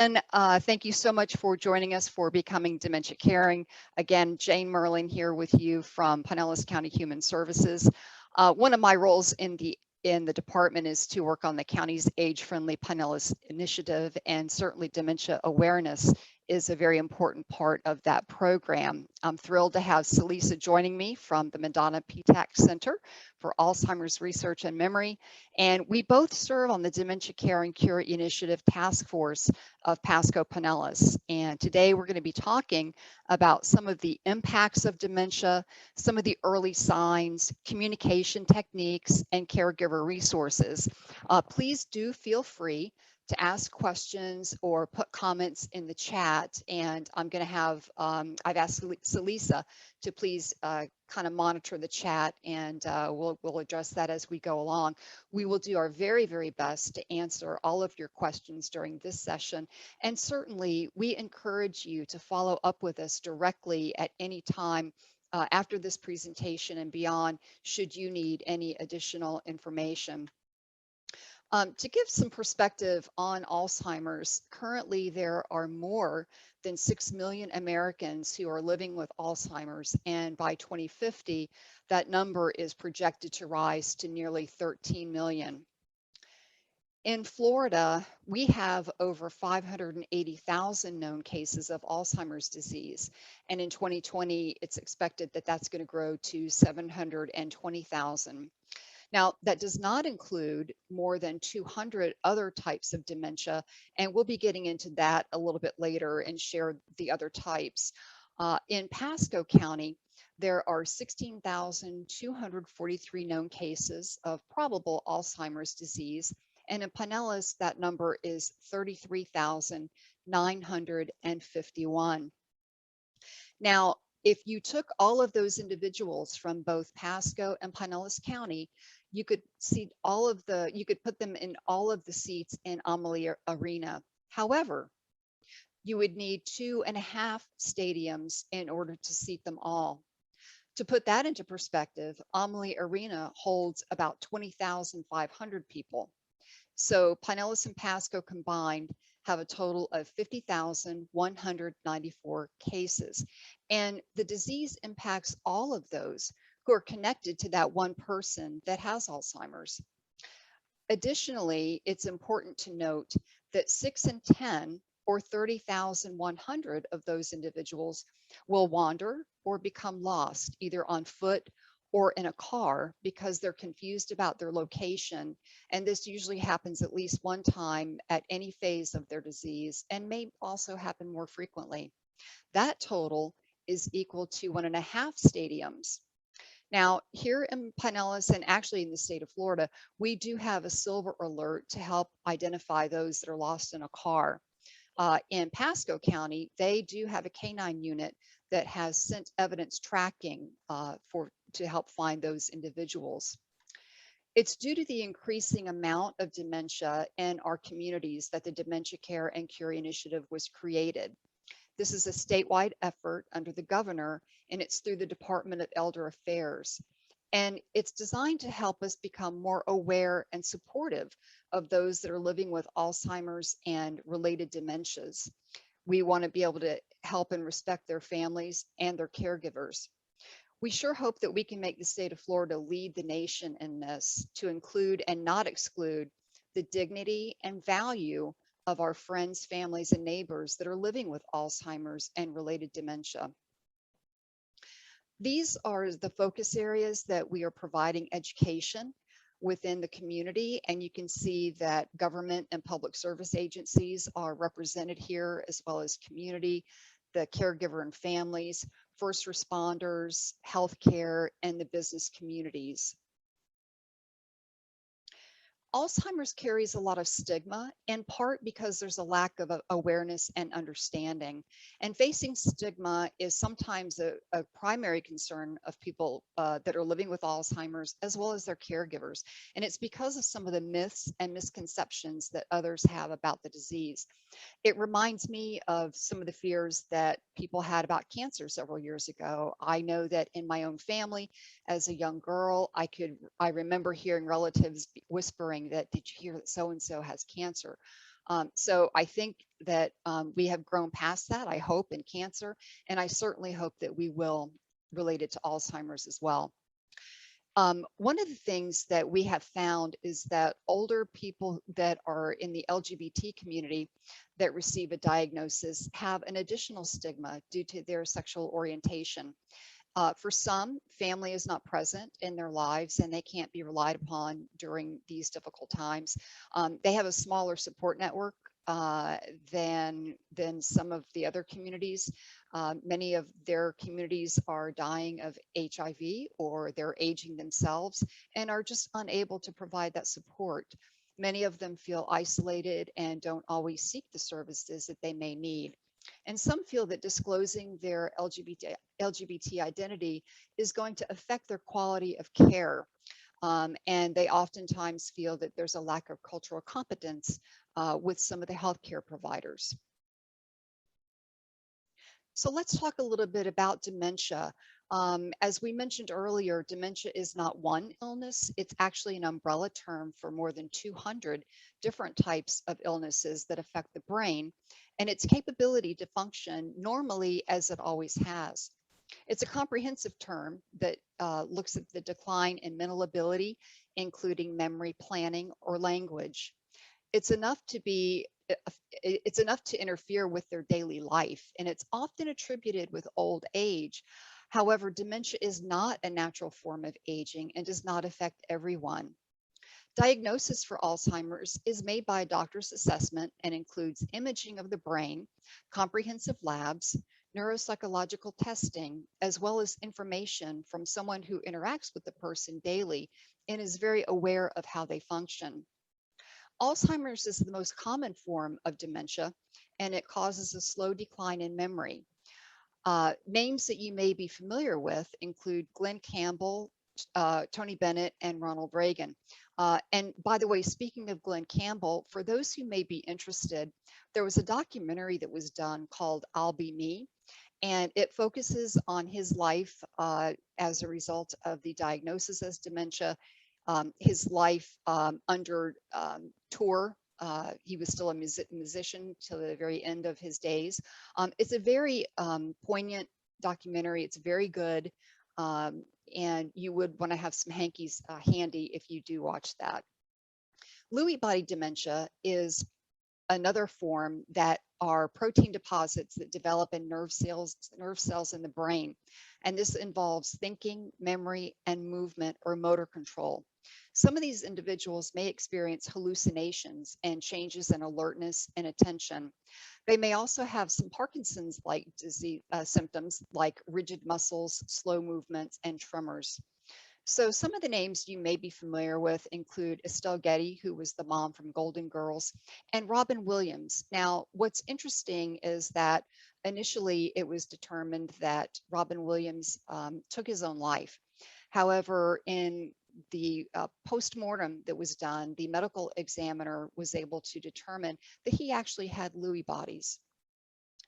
And thank you so much for joining us for Becoming Dementia Caring. Again, Jane Muhrlin here with you from Pinellas County Human Services. One of my roles in the department is to work on the county's age-friendly Pinellas initiative, and certainly dementia awareness is a very important part of that program. I'm thrilled to have Celisa joining me from the Madonna PTAC Center for Alzheimer's Research and Memory, and we both serve on the Dementia Caring Cure Initiative Task Force of Pasco Pinellas. And today we're going to be talking about some of the impacts of dementia, some of the early signs, communication techniques, and caregiver resources. Please do feel free to ask questions or put comments in the chat. And I'm going to have, I've asked Celisa to please kind of monitor the chat, and we'll address that as we go along. We will do our very, very best to answer all of your questions during this session. And certainly we encourage you to follow up with us directly at any time after this presentation and beyond, should you need any additional information. To give some perspective on Alzheimer's, currently there are more than 6 million Americans who are living with Alzheimer's, and by 2050, that number is projected to rise to nearly 13 million. In Florida, we have over 580,000 known cases of Alzheimer's disease, and in 2020, it's expected that that's going to grow to 720,000. Now, that does not include more than 200 other types of dementia, and we'll be getting into that a little bit later and share the other types. In Pasco County, there are 16,243 known cases of probable Alzheimer's disease, and in Pinellas, that number is 33,951. Now, if you took all of those individuals from both Pasco and Pinellas County, you could you could put them in all of the seats in Amalie Arena. However, you would need 2.5 stadiums in order to seat them all. To put that into perspective, Amalie Arena holds about 20,500 people. So Pinellas and Pasco combined have a total of 50,194 cases. And the disease impacts all of those who are connected to that one person that has Alzheimer's. Additionally, it's important to note that 6 in 10, or 30,100 of those individuals, will wander or become lost, either on foot or in a car, because they're confused about their location. And this usually happens at least one time at any phase of their disease, and may also happen more frequently. That total is equal to 1.5 stadiums. Now, here in Pinellas, and actually in the state of Florida, we do have a silver alert to help identify those that are lost in a car. In Pasco County, they do have a canine unit that has sent evidence tracking to help find those individuals. It's due to the increasing amount of dementia in our communities that the Dementia Care and Cure Initiative was created. This is a statewide effort under the governor, and it's through the Department of Elder Affairs. And it's designed to help us become more aware and supportive of those that are living with Alzheimer's and related dementias. We want to be able to help and respect their families and their caregivers. We sure hope that we can make the state of Florida lead the nation in this, to include and not exclude the dignity and value of our friends, families, and neighbors that are living with Alzheimer's and related dementia. These are the focus areas that we are providing education within the community, and you can see that government and public service agencies are represented here, as well as community, the caregiver and families, first responders, healthcare, and the business communities. Alzheimer's carries a lot of stigma, in part because there's a lack of awareness and understanding. And facing stigma is sometimes a primary concern of people that are living with Alzheimer's, as well as their caregivers. And it's because of some of the myths and misconceptions that others have about the disease. It reminds me of some of the fears that people had about cancer several years ago. I know that in my own family, as a young girl, I remember hearing relatives whispering that, did you hear that so-and-so has cancer? So I think that we have grown past that, I hope, in cancer, and I certainly hope that we will relate it to Alzheimer's as well. One of the things that we have found is that older people that are in the LGBT community that receive a diagnosis have an additional stigma due to their sexual orientation. For some, family is not present in their lives and they can't be relied upon during these difficult times. They have a smaller support network than some of the other communities. Many of their communities are dying of HIV or they're aging themselves and are just unable to provide that support. Many of them feel isolated and don't always seek the services that they may need. And some feel that disclosing their LGBT identity is going to affect their quality of care. And they oftentimes feel that there's a lack of cultural competence with some of the healthcare providers. So let's talk a little bit about dementia. As we mentioned earlier, dementia is not one illness. It's actually an umbrella term for more than 200 different types of illnesses that affect the brain and its capability to function normally as it always has. It's a comprehensive term that looks at the decline in mental ability, including memory, planning, or language. It's enough to be it's enough to interfere with their daily life, and it's often attributed with old age. However, dementia is not a natural form of aging and does not affect everyone. Diagnosis for Alzheimer's is made by a doctor's assessment and includes imaging of the brain, comprehensive labs, neuropsychological testing, as well as information from someone who interacts with the person daily and is very aware of how they function. Alzheimer's is the most common form of dementia, and it causes a slow decline in memory. Names that you may be familiar with include Glenn Campbell, Tony Bennett, and Ronald Reagan. And by the way, speaking of Glenn Campbell, for those who may be interested, there was a documentary that was done called I'll Be Me, and it focuses on his life as a result of the diagnosis as dementia, his life under tour. He was still a musician till the very end of his days. It's a very poignant documentary. It's very good. And you would want to have some hankies handy if you do watch that. Lewy body dementia is another form that are protein deposits that develop in nerve cells in the brain. And this involves thinking, memory, and movement or motor control. Some of these individuals may experience hallucinations and changes in alertness and attention. They may also have some Parkinson's-like disease symptoms like rigid muscles, slow movements, and tremors. So some of the names you may be familiar with include Estelle Getty, who was the mom from Golden Girls, and Robin Williams. Now, what's interesting is that initially it was determined that Robin Williams took his own life. However, in the post-mortem that was done, the medical examiner was able to determine that he actually had Lewy bodies.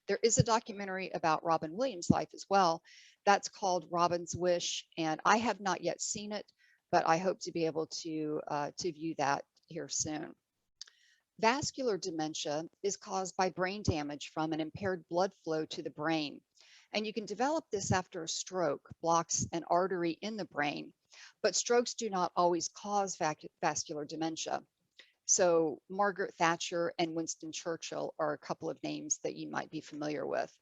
There is a documentary about Robin Williams' life as well. That's called Robin's Wish, and I have not yet seen it, but I hope to be able to view that here soon. Vascular dementia is caused by brain damage from an impaired blood flow to the brain. And you can develop this after a stroke blocks an artery in the brain, but strokes do not always cause vascular dementia. So Margaret Thatcher and Winston Churchill are a couple of names that you might be familiar with.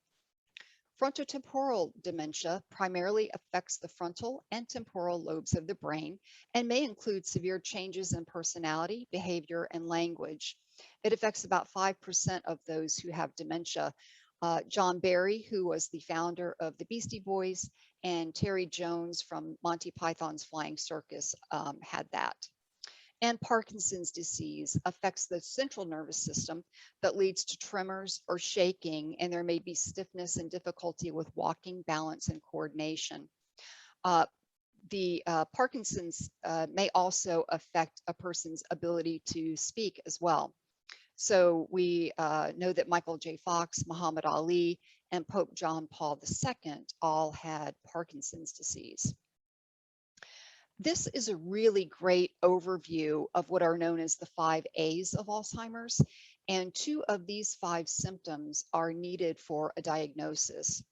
Frontotemporal dementia primarily affects the frontal and temporal lobes of the brain and may include severe changes in personality, behavior, and language. It affects about 5% of those who have dementia. John Barry, who was the founder of the Beastie Boys, and Terry Jones from Monty Python's Flying Circus had that. And Parkinson's disease affects the central nervous system that leads to tremors or shaking, and there may be stiffness and difficulty with walking, balance, and coordination. Parkinson's may also affect a person's ability to speak as well. So we know that Michael J. Fox, Muhammad Ali, and Pope John Paul II all had Parkinson's disease. This is a really great overview of what are known as the 5 A's of Alzheimer's. And 2 of these 5 symptoms are needed for a diagnosis.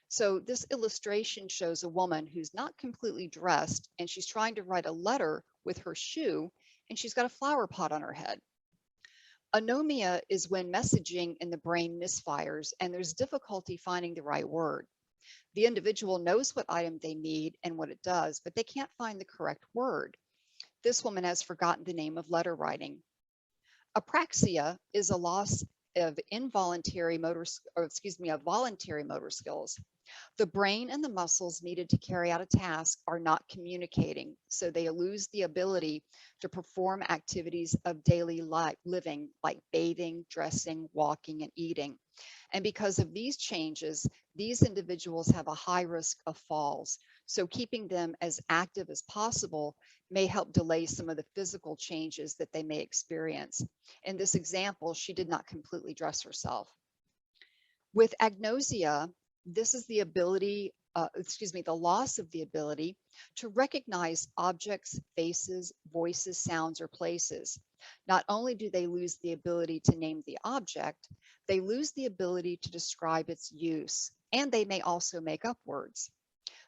So this illustration shows a woman who's not completely dressed and she's trying to write a letter with her shoe and she's got a flower pot on her head. Anomia is when messaging in the brain misfires and there's difficulty finding the right word. The individual knows what item they need and what it does, but they can't find the correct word. This woman has forgotten the name of letter writing. Apraxia is a loss of voluntary motor skills. The brain and the muscles needed to carry out a task are not communicating, so they lose the ability to perform activities of daily life, living like bathing, dressing, walking, and eating. And because of these changes, these individuals have a high risk of falls. So keeping them as active as possible may help delay some of the physical changes that they may experience. In this example, she did not completely dress herself. With agnosia, this is the ability, the loss of the ability to recognize objects, faces, voices, sounds, or places. Not only do they lose the ability to name the object, they lose the ability to describe its use, and they may also make up words.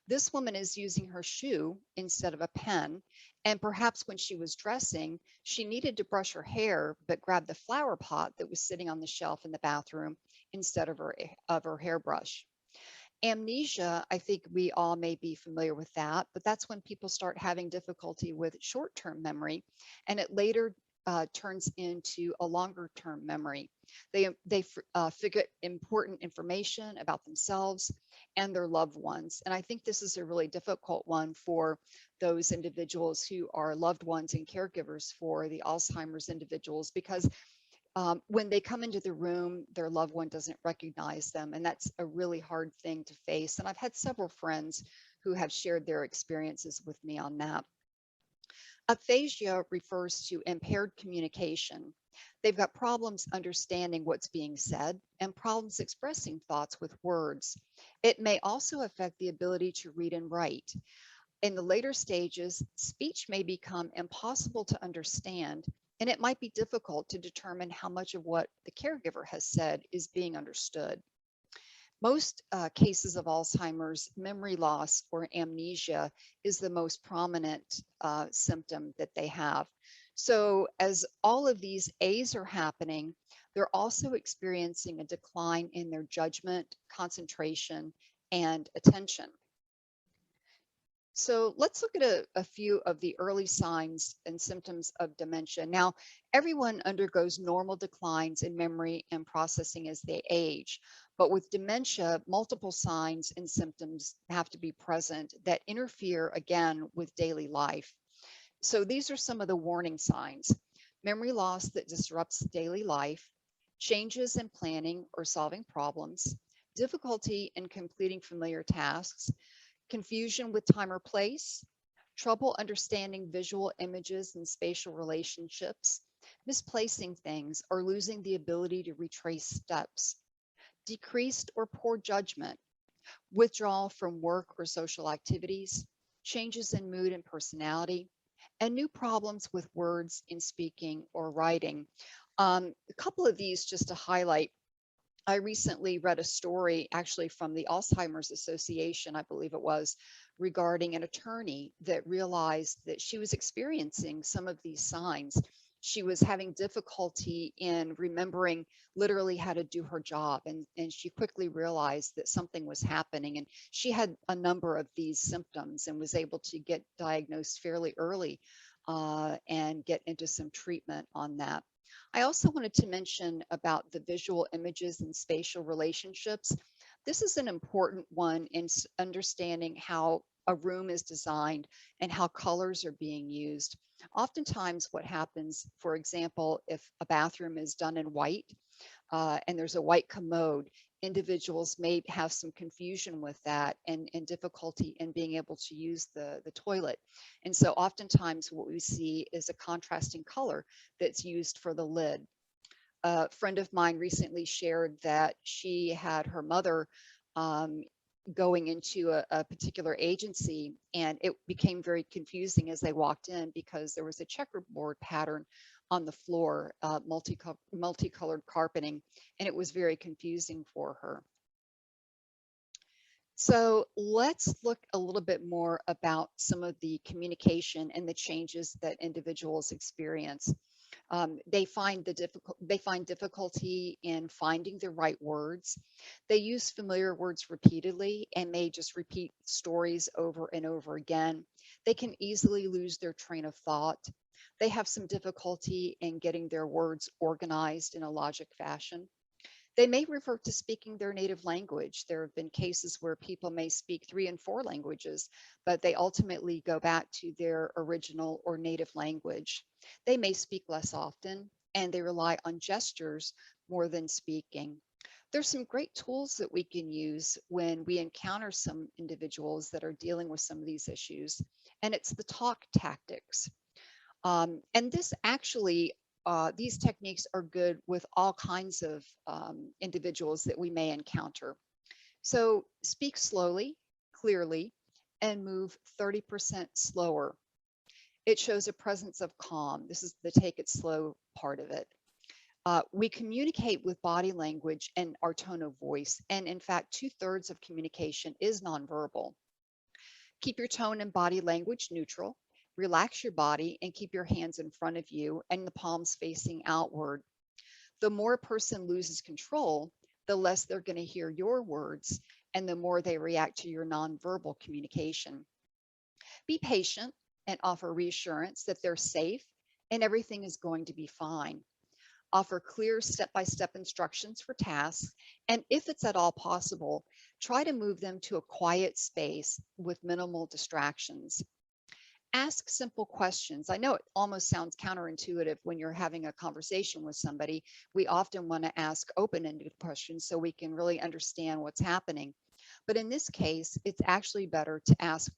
This woman is using her shoe instead of a pen, and perhaps when she was dressing, she needed to brush her hair, but grabbed the flower pot that was sitting on the shelf in the bathroom instead of her hairbrush. Amnesia, I think we all may be familiar with that, but that's when people start having difficulty with short-term memory, and it later turns into a longer-term memory. They forget important information about themselves and their loved ones, and I think this is a really difficult one for those individuals who are loved ones and caregivers for the Alzheimer's individuals, because when they come into the room, their loved one doesn't recognize them. And that's a really hard thing to face. And I've had several friends who have shared their experiences with me on that. Aphasia refers to impaired communication. They've got problems understanding what's being said and problems expressing thoughts with words. It may also affect the ability to read and write. In the later stages, speech may become impossible to understand, and it might be difficult to determine how much of what the caregiver has said is being understood. Most cases of Alzheimer's, memory loss or amnesia is the most prominent symptom that they have. So as all of these A's are happening, they're also experiencing a decline in their judgment, concentration, and attention. So let's look at a few of the early signs and symptoms of dementia. Now, everyone undergoes normal declines in memory and processing as they age, but with dementia, multiple signs and symptoms have to be present that interfere again with daily life. So these are some of the warning signs: memory loss that disrupts daily life, changes in planning or solving problems, difficulty in completing familiar tasks, confusion with time or place, trouble understanding visual images and spatial relationships, misplacing things or losing the ability to retrace steps, decreased or poor judgment, withdrawal from work or social activities, changes in mood and personality, and new problems with words in speaking or writing. A couple of these just to highlight. I recently read a story actually from the Alzheimer's Association, I believe it was, regarding an attorney that realized that she was experiencing some of these signs. She was having difficulty in remembering literally how to do her job, and she quickly realized that something was happening. And she had a number of these symptoms and was able to get diagnosed fairly early and get into some treatment on that. I also wanted to mention about the visual images and spatial relationships. This is an important one in understanding how a room is designed and how colors are being used. Oftentimes what happens, for example, if a bathroom is done in white and there's a white commode, individuals may have some confusion with that and difficulty in being able to use the toilet. And so oftentimes what we see is a contrasting color that's used for the lid. A friend of mine recently shared that she had her mother going into a particular agency, and it became very confusing as they walked in because there was a checkerboard pattern on the floor, multicolored carpeting, and it was very confusing for her. So let's look a little bit more about some of the communication and the changes that individuals experience. They find difficulty in finding the right words. They use familiar words repeatedly and may just repeat stories over and over again. They can easily lose their train of thought. They have some difficulty in getting their words organized in a logic fashion. They may revert to speaking their native language. There have been cases where people may speak 3 and 4 languages, but they ultimately go back to their original or native language. They may speak less often, and they rely on gestures more than speaking. There's some great tools that we can use when we encounter some individuals that are dealing with some of these issues, and it's the talk tactics. And this actually, these techniques are good with all kinds of individuals that we may encounter. So speak slowly, clearly, and move 30% slower. It shows a presence of calm. This is the take it slow part of it. We communicate with body language and our tone of voice. And in fact, 2/3 of communication is nonverbal. Keep your tone and body language neutral. Relax your body and keep your hands in front of you and the palms facing outward. The more a person loses control, the less they're going to hear your words and the more they react to your nonverbal communication. Be patient and offer reassurance that they're safe and everything is going to be fine. Offer clear step-by-step instructions for tasks, and if it's at all possible, try to move them to a quiet space with minimal distractions. Ask simple questions. I know it almost sounds counterintuitive when you're having a conversation with somebody. We often want to ask open-ended questions so we can really understand what's happening. But in this case, it's actually better to ask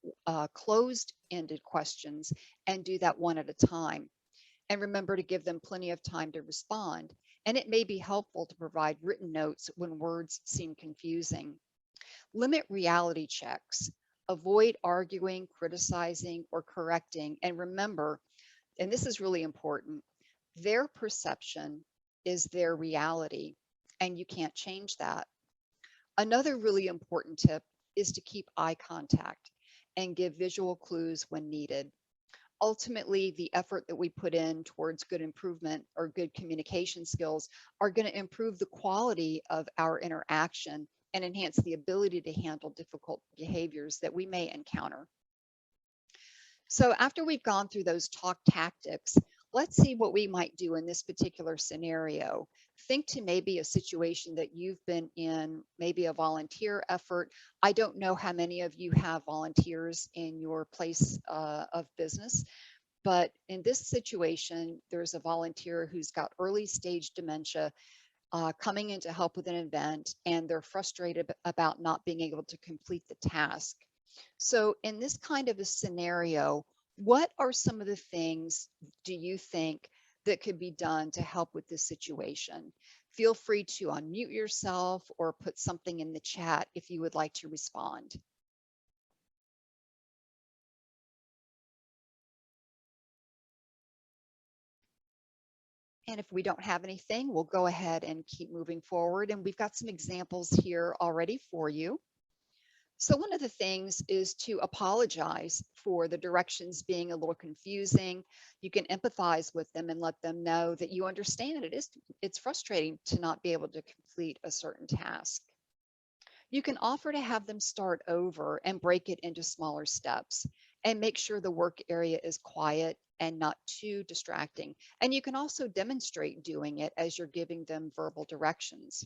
closed-ended questions and do that one at a time. And remember to give them plenty of time to respond. And it may be helpful to provide written notes when words seem confusing. Limit reality checks. Avoid arguing, criticizing, or correcting. And remember, and this is really important, their perception is their reality, and you can't change that. Another really important tip is to keep eye contact and give visual clues when needed. Ultimately, the effort that we put in towards good improvement or good communication skills are going to improve the quality of our interaction and enhance the ability to handle difficult behaviors that we may encounter. So after we've gone through those talk tactics, let's see what we might do in this particular scenario. Think to maybe a situation that you've been in, maybe a volunteer effort. I don't know how many of you have volunteers in your place of business, but in this situation, there's a volunteer who's got early stage dementia coming in to help with an event, and they're frustrated about not being able to complete the task. So in this kind of a scenario, what are some of the things do you think that could be done to help with this situation? Feel free to unmute yourself or put something in the chat if you would like to respond. And if we don't have anything, we'll go ahead and keep moving forward. And we've got some examples here already for you. So one of the things is to apologize for the directions being a little confusing. You can empathize with them and let them know that you understand it's frustrating to not be able to complete a certain task. You can offer to have them start over and break it into smaller steps and make sure the work area is quiet and not too distracting. And you can also demonstrate doing it as you're giving them verbal directions.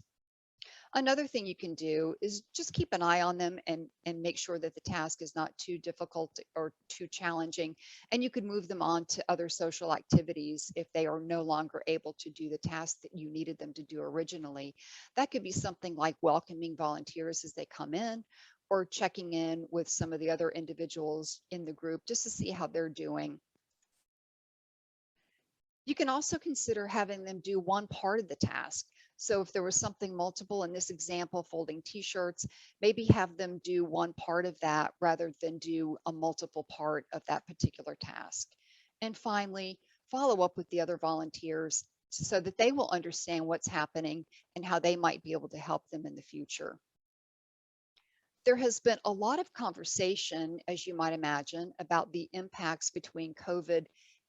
Another thing you can do is just keep an eye on them and make sure that the task is not too difficult or too challenging. And you could move them on to other social activities if they are no longer able to do the task that you needed them to do originally. That could be something like welcoming volunteers as they come in, or checking in with some of the other individuals in the group just to see how they're doing. You can also consider having them do one part of the task. So if there was something multiple, in this example, folding t-shirts, maybe have them do one part of that rather than do a multiple part of that particular task. And finally, follow up with the other volunteers so that they will understand what's happening and how they might be able to help them in the future. There has been a lot of conversation, as you might imagine, about the impacts between COVID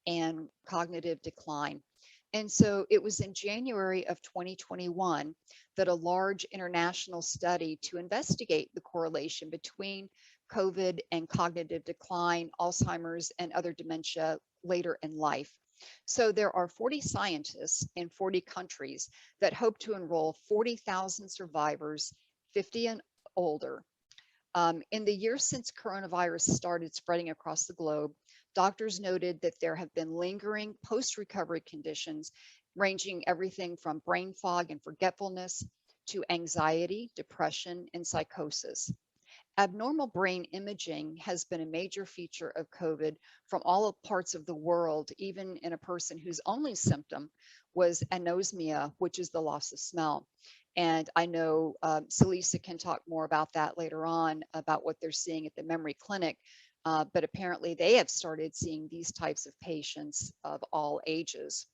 and cognitive decline. And so it was in January of 2021 that a large international study to investigate the correlation between COVID and cognitive decline, Alzheimer's, and other dementia later in life. So there are 40 scientists in 40 countries that hope to enroll 40,000 survivors, 50 and older. In the years since coronavirus started spreading across the globe, doctors noted that there have been lingering post-recovery conditions ranging everything from brain fog and forgetfulness to anxiety, depression, and psychosis. Abnormal brain imaging has been a major feature of COVID from all parts of the world, even in a person whose only symptom was anosmia, which is the loss of smell. And I know Celisa can talk more about that later on, about what they're seeing at the memory clinic. But apparently they have started seeing these types of patients of all ages.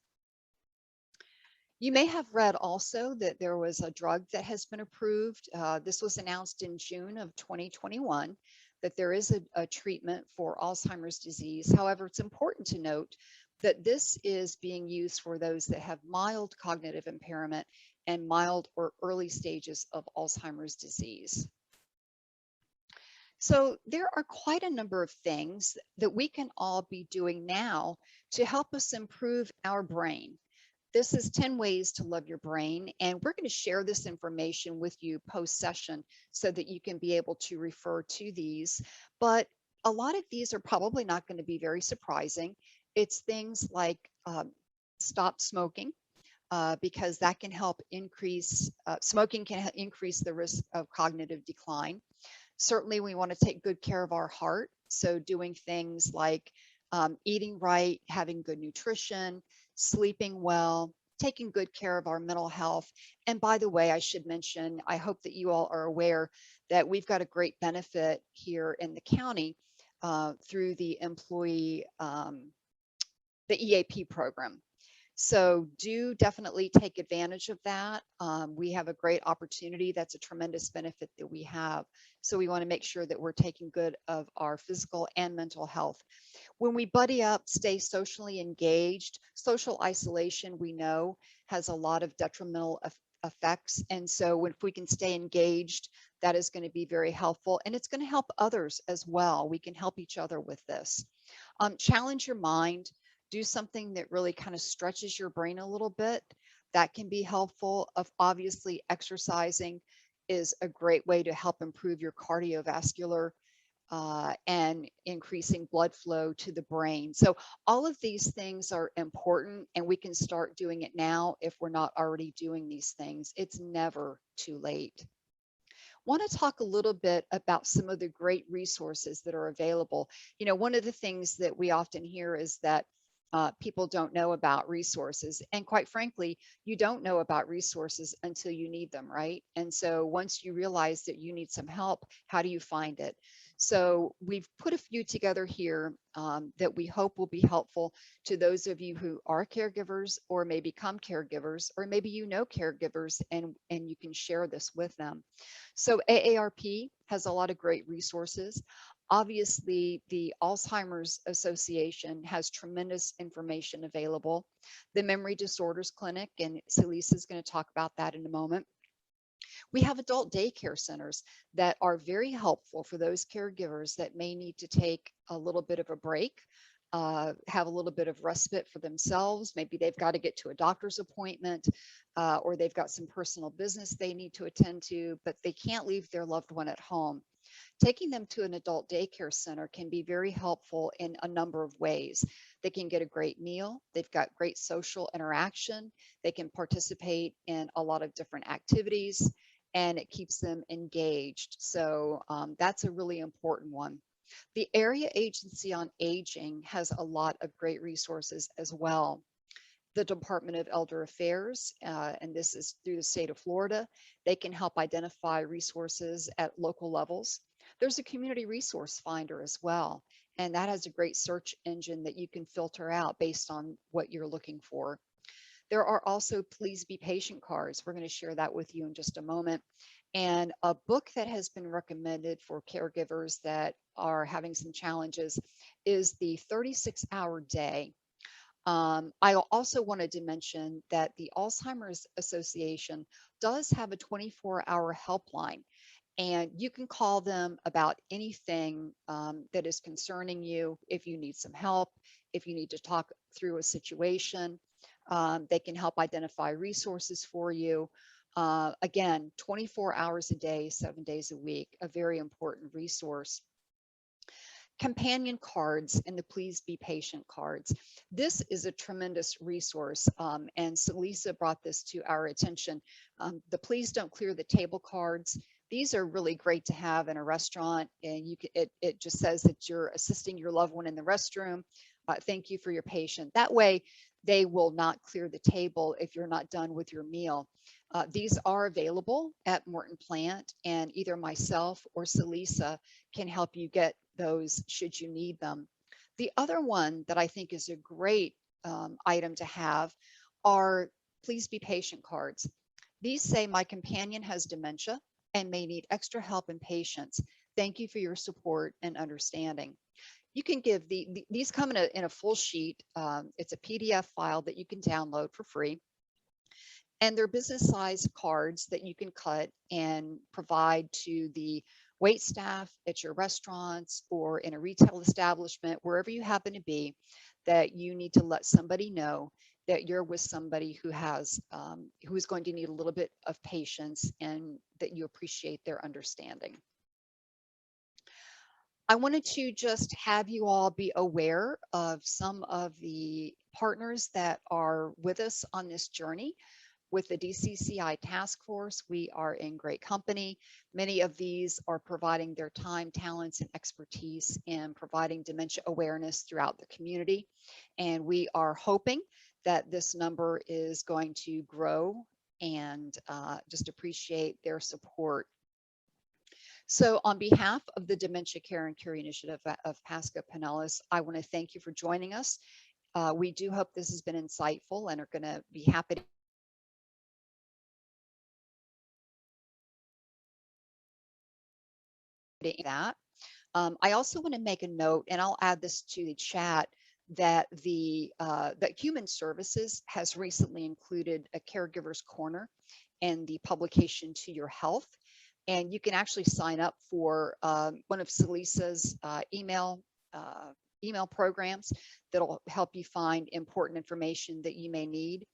You may have read also that there was a drug that has been approved. This was announced in June of 2021, that there is a treatment for Alzheimer's disease. However, it's important to note that this is being used for those that have mild cognitive impairment and mild or early stages of Alzheimer's disease. So there are quite a number of things that we can all be doing now to help us improve our brain. This is 10 ways to love your brain, and we're going to share this information with you post-session so that you can be able to refer to these. But a lot of these are probably not going to be very surprising. It's things like stop smoking, because that can help increase, smoking can increase the risk of cognitive decline. Certainly, we want to take good care of our heart. So doing things like eating right, having good nutrition, sleeping well, taking good care of our mental health. And by the way, I should mention, I hope that you all are aware that we've got a great benefit here in the county through the employee, the EAP program. So do definitely take advantage of that. We have a great opportunity. That's a tremendous benefit that we have. So we want to make sure that we're taking good of our physical and mental health. When we buddy up, stay socially engaged. Social isolation, we know, has a lot of detrimental effects. And so if we can stay engaged, that is going to be very helpful. And it's going to help others as well. We can help each other with this. Challenge your mind. Do something that really kind of stretches your brain a little bit. That can be helpful. Obviously, exercising is a great way to help improve your cardiovascular and increasing blood flow to the brain. So all of these things are important, and we can start doing it now if we're not already doing these things. It's never too late. Want to talk a little bit about some of the great resources that are available. You know, one of the things that we often hear is that people don't know about resources. And quite frankly, you don't know about resources until you need them, right? And so once you realize that you need some help, how do you find it? So we've put a few together here that we hope will be helpful to those of you who are caregivers or may become caregivers, or maybe you know caregivers and you can share this with them. So AARP has a lot of great resources. Obviously, the Alzheimer's Association has tremendous information available. The Memory Disorders Clinic, and Celisa is going to talk about that in a moment. We have adult daycare centers that are very helpful for those caregivers that may need to take a little bit of a break, have a little bit of respite for themselves. Maybe they've got to get to a doctor's appointment, or they've got some personal business they need to attend to, but they can't leave their loved one at home. Taking them to an adult daycare center can be very helpful in a number of ways. They can get a great meal. They've got great social interaction. They can participate in a lot of different activities, and it keeps them engaged. So that's a really important one. The Area Agency on Aging has a lot of great resources as well. The Department of Elder Affairs, and this is through the state of Florida, they can help identify resources at local levels. There's a community resource finder as well. and that has a great search engine that you can filter out based on what you're looking for. There are also Please Be Patient cards. We're going to share that with you in just a moment. And a book that has been recommended for caregivers that are having some challenges is the 36-hour day. I also wanted to mention that the Alzheimer's Association does have a 24-hour helpline, and you can call them about anything that is concerning you. If you need some help, if you need to talk through a situation, they can help identify resources for you. Again, 24 hours a day, 7 days a week, a very important resource. Companion cards and the Please Be Patient cards. This is a tremendous resource, and Celisa brought this to our attention. The Please Don't Clear the Table cards. These are really great to have in a restaurant, and it just says that you're assisting your loved one in the restroom. Thank you for your patience. That way, they will not clear the table if you're not done with your meal. These are available at Morton Plant, and either myself or Celisa can help you get those should you need them. The other one that I think is a great item to have are Please Be Patient cards. These say, my companion has dementia and may need extra help and patience. Thank you for your support and understanding. You can give these come in a full sheet. It's a PDF file that you can download for free. And they're business size cards that you can cut and provide to the wait staff at your restaurants or in a retail establishment, wherever you happen to be, that you need to let somebody know that you're with somebody who is going to need a little bit of patience and that you appreciate their understanding. I wanted to just have you all be aware of some of the partners that are with us on this journey. With the DCCI task force, we are in great company. Many of these are providing their time, talents, and expertise in providing dementia awareness throughout the community. And we are hoping that this number is going to grow, and just appreciate their support. So on behalf of the Dementia Caring Initiative of Pasco Pinellas, I want to thank you for joining us. We do hope this has been insightful and are going to be happy to that. I also want to make a note, and I'll add this to the chat, that that Human Services has recently included a caregiver's corner in the publication To Your Health, and you can actually sign up for one of Celisa's email programs that'll help you find important information that you may need.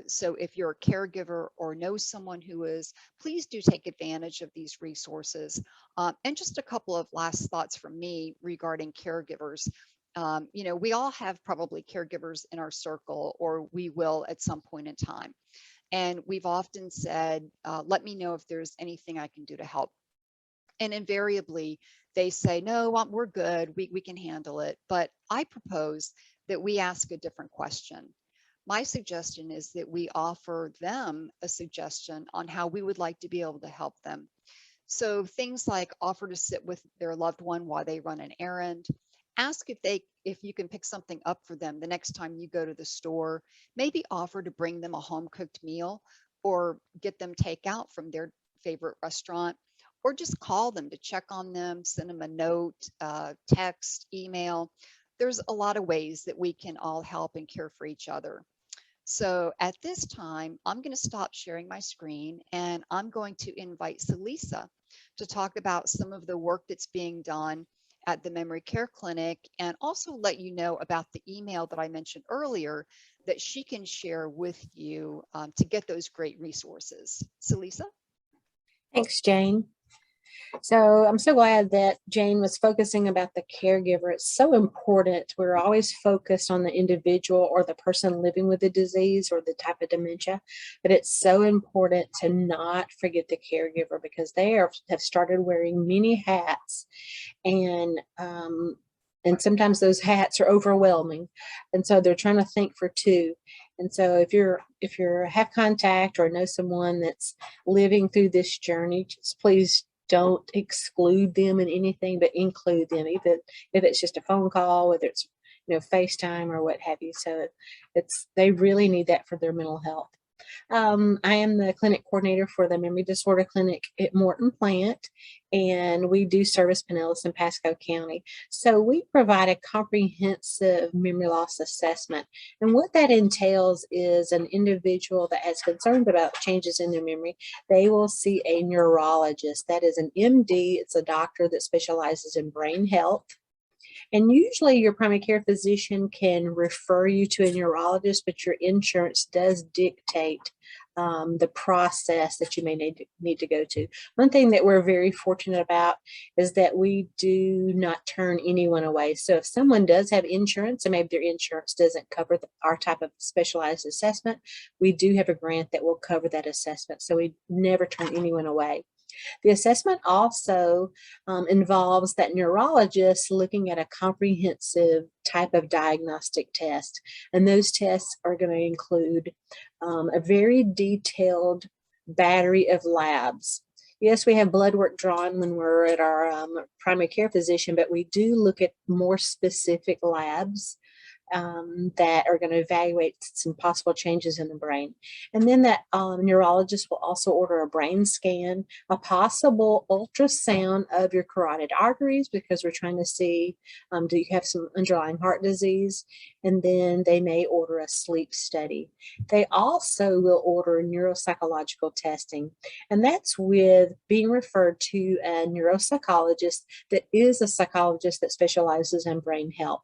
So if you're a caregiver or know someone who is, please do take advantage of these resources. And just a couple of last thoughts from me regarding caregivers. You know, we all have probably caregivers in our circle, or we will at some point in time. And we've often said, let me know if there's anything I can do to help. And invariably, they say, no, we're good, we can handle it. But I propose that we ask a different question. My suggestion is that we offer them a suggestion on how we would like to be able to help them. So things like offer to sit with their loved one while they run an errand. Ask if you can pick something up for them the next time you go to the store. Maybe offer to bring them a home cooked meal, or get them takeout from their favorite restaurant, or just call them to check on them, send them a note, text, email. There's a lot of ways that we can all help and care for each other. So at this time, I'm going to stop sharing my screen, and I'm going to invite Celisa to talk about some of the work that's being done at the Memory Care Clinic, and also let you know about the email that I mentioned earlier that she can share with you to get those great resources. Celisa? Thanks, Jane. So I'm so glad that Jane was focusing about the caregiver. It's so important. We're always focused on the individual or the person living with the disease or the type of dementia, but it's so important to not forget the caregiver, because they have started wearing many hats, and sometimes those hats are overwhelming, and so they're trying to think for two. And so if you have contact or know someone that's living through this journey, just please don't exclude them in anything, but include them, even if it's just a phone call, whether it's FaceTime or what have you. So they really need that for their mental health. I am the clinic coordinator for the Memory Disorder Clinic at Morton Plant, and we do service Pinellas and Pasco County. So we provide a comprehensive memory loss assessment. And what that entails is an individual that has concerns about changes in their memory, they will see a neurologist. That is an MD. It's a doctor that specializes in brain health. And usually your primary care physician can refer you to a neurologist, but your insurance does dictate the process that you may need to go to. One thing that we're very fortunate about is that we do not turn anyone away. So if someone does have insurance and maybe their insurance doesn't cover our type of specialized assessment, we do have a grant that will cover that assessment. So we never turn anyone away. The assessment also involves that neurologist looking at a comprehensive type of diagnostic test. And those tests are going to include a very detailed battery of labs. Yes, we have blood work drawn when we're at our primary care physician, but we do look at more specific labs that are going to evaluate some possible changes in the brain. And then that neurologist will also order a brain scan, a possible ultrasound of your carotid arteries, because we're trying to see, do you have some underlying heart disease? And then they may order a sleep study. They also will order neuropsychological testing, and that's with being referred to a neuropsychologist that is a psychologist that specializes in brain health.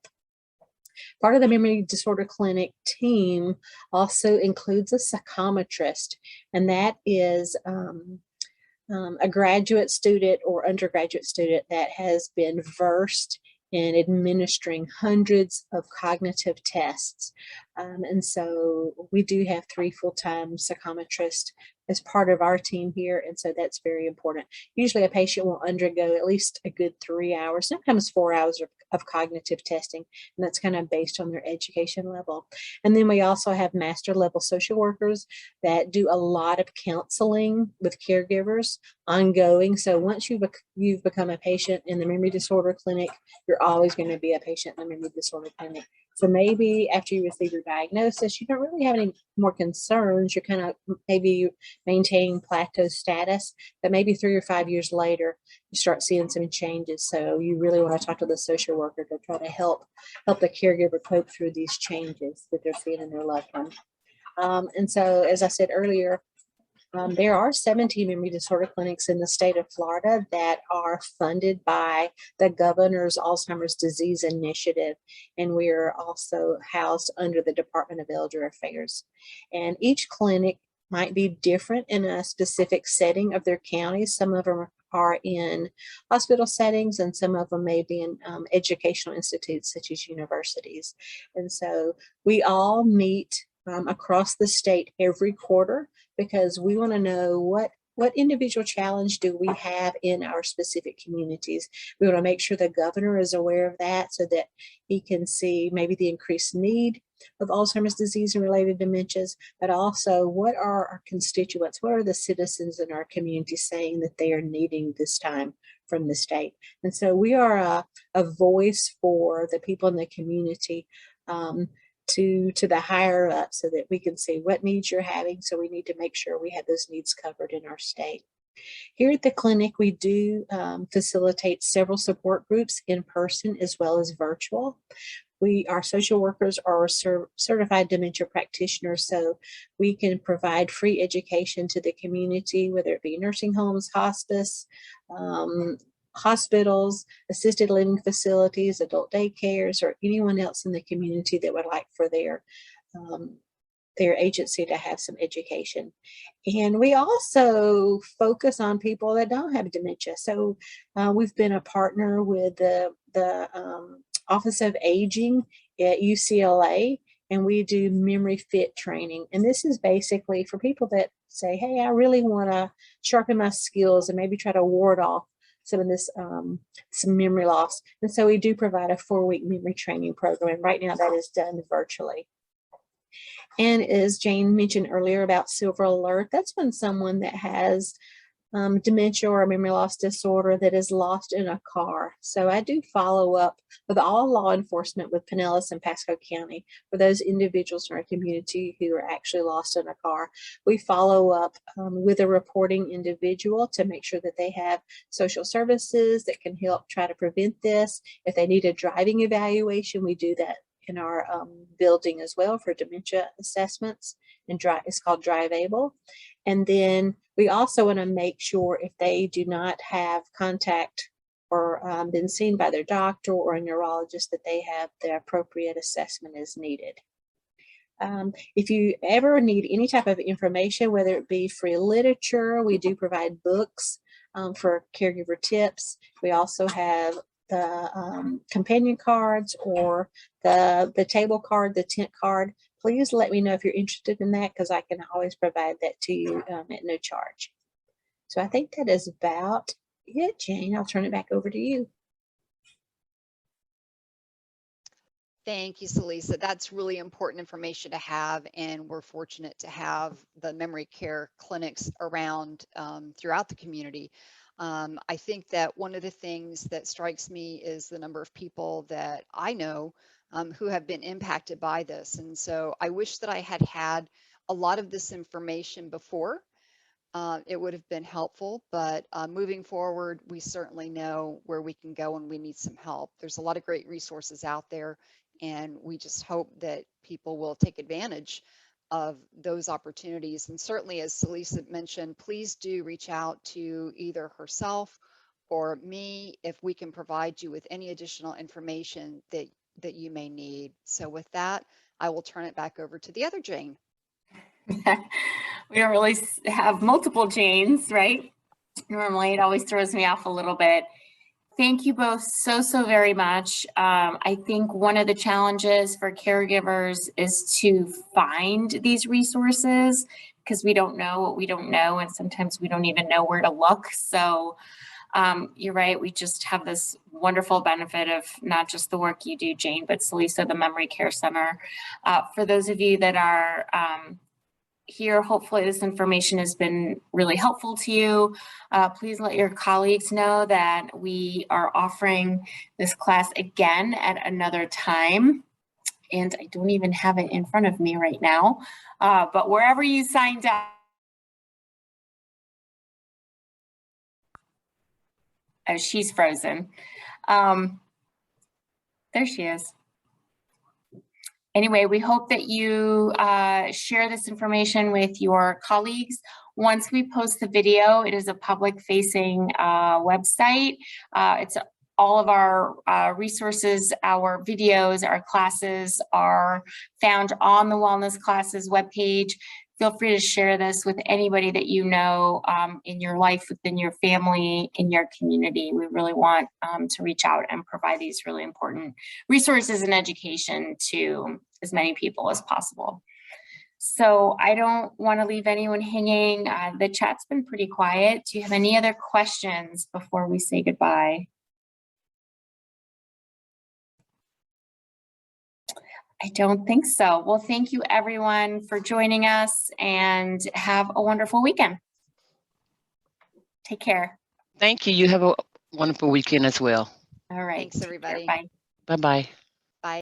Part of the Memory Disorder Clinic team also includes a psychometrist, and that is a graduate student or undergraduate student that has been versed in administering hundreds of cognitive tests. And so we do have 3 full-time psychometrists as part of our team here, and so that's very important. Usually a patient will undergo at least a good 3 hours, sometimes 4 hours of cognitive testing, and that's kind of based on their education level. And then we also have master level social workers that do a lot of counseling with caregivers ongoing. So once you've become a patient in the Memory Disorder Clinic, you're always going to be a patient in the Memory Disorder Clinic. So maybe after you receive your diagnosis, you don't really have any more concerns. You're kind of maybe maintaining plateau status, but maybe 3 or 5 years later, you start seeing some changes. So you really want to talk to the social worker to try to help the caregiver cope through these changes that they're seeing in their loved one. And so, as I said earlier, there are 17 memory disorder clinics in the state of Florida that are funded by the governor's Alzheimer's Disease initiative, and we are also housed under the Department of Elder Affairs. And each clinic might be different in a specific setting of their county. Some of them are in hospital settings, and some of them may be in educational institutes such as universities. And so we all meet across the state every quarter, because we want to know what individual challenge do we have in our specific communities. We want to make sure the governor is aware of that so that he can see maybe the increased need of Alzheimer's disease and related dementias, but also what are our constituents, what are the citizens in our community saying that they are needing this time from the state. And so we are a voice for the people in the community, to the higher up, so that we can see what needs you're having. So we need to make sure we have those needs covered in our state. Here at the clinic, we do facilitate several support groups in person as well as virtual. Our social workers are certified dementia practitioners, so we can provide free education to the community, whether it be nursing homes, hospice, hospitals, assisted living facilities, adult daycares, or anyone else in the community that would like for their agency to have some education. And we also focus on people that don't have dementia. So we've been a partner with the Office of Aging at UCLA, and we do memory fit training. And this is basically for people that say, hey, I really want to sharpen my skills and maybe try to ward off some of this, some memory loss. And so we do provide a 4-week memory training program. And right now that is done virtually. And as Jane mentioned earlier about Silver Alert, that's when someone that has dementia or a memory loss disorder that is lost in a car. So I do follow up with all law enforcement with Pinellas and Pasco County for those individuals in our community who are actually lost in a car. We follow up with a reporting individual to make sure that they have social services that can help try to prevent this. If they need a driving evaluation, we do that in our building as well for dementia assessments, and it's called Drive Able. And then we also want to make sure if they do not have contact or been seen by their doctor or a neurologist, that they have the appropriate assessment as needed. If you ever need any type of information, whether it be free literature, we do provide books for caregiver tips. We also have the companion cards or the table card, the tent card. Please let me know if you're interested in that, because I can always provide that to you at no charge. So I think that is about it, Jane. I'll turn it back over to you. Thank you, Celisa. That's really important information to have, and we're fortunate to have the memory care clinics around throughout the community. I think that one of the things that strikes me is the number of people that I know who have been impacted by this. And so I wish that I had had a lot of this information before. It would have been helpful, but moving forward, we certainly know where we can go when we need some help. There's a lot of great resources out there, and we just hope that people will take advantage of those opportunities. And certainly, as Celisa mentioned, please do reach out to either herself or me if we can provide you with any additional information that you may need. So with that, I will turn it back over to the other Jane. We don't really have multiple Janes, right? Normally, it always throws me off a little bit. Thank you both so very much. I think one of the challenges for caregivers is to find these resources, because we don't know what we don't know, and sometimes we don't even know where to look. So you're right, we just have this wonderful benefit of not just the work you do, Jane, but Celisa, the Memory Care Center. For those of you that are here, hopefully this information has been really helpful to you. Please let your colleagues know that we are offering this class again at another time. And I don't even have it in front of me right now, but wherever you signed up. Oh, she's frozen. There she is. Anyway, we hope that you share this information with your colleagues. Once we post the video, it is a public-facing website. It's all of our resources, our videos, our classes are found on the Wellness Classes webpage. Feel free to share this with anybody that you know in your life, within your family, in your community. We really want to reach out and provide these really important resources and education to as many people as possible. So I don't want to leave anyone hanging. The chat's been pretty quiet. Do you have any other questions before we say goodbye? I don't think so. Well, thank you everyone for joining us, and have a wonderful weekend. Take care. Thank you. You have a wonderful weekend as well. All right. Thanks, everybody. Bye. Bye-bye.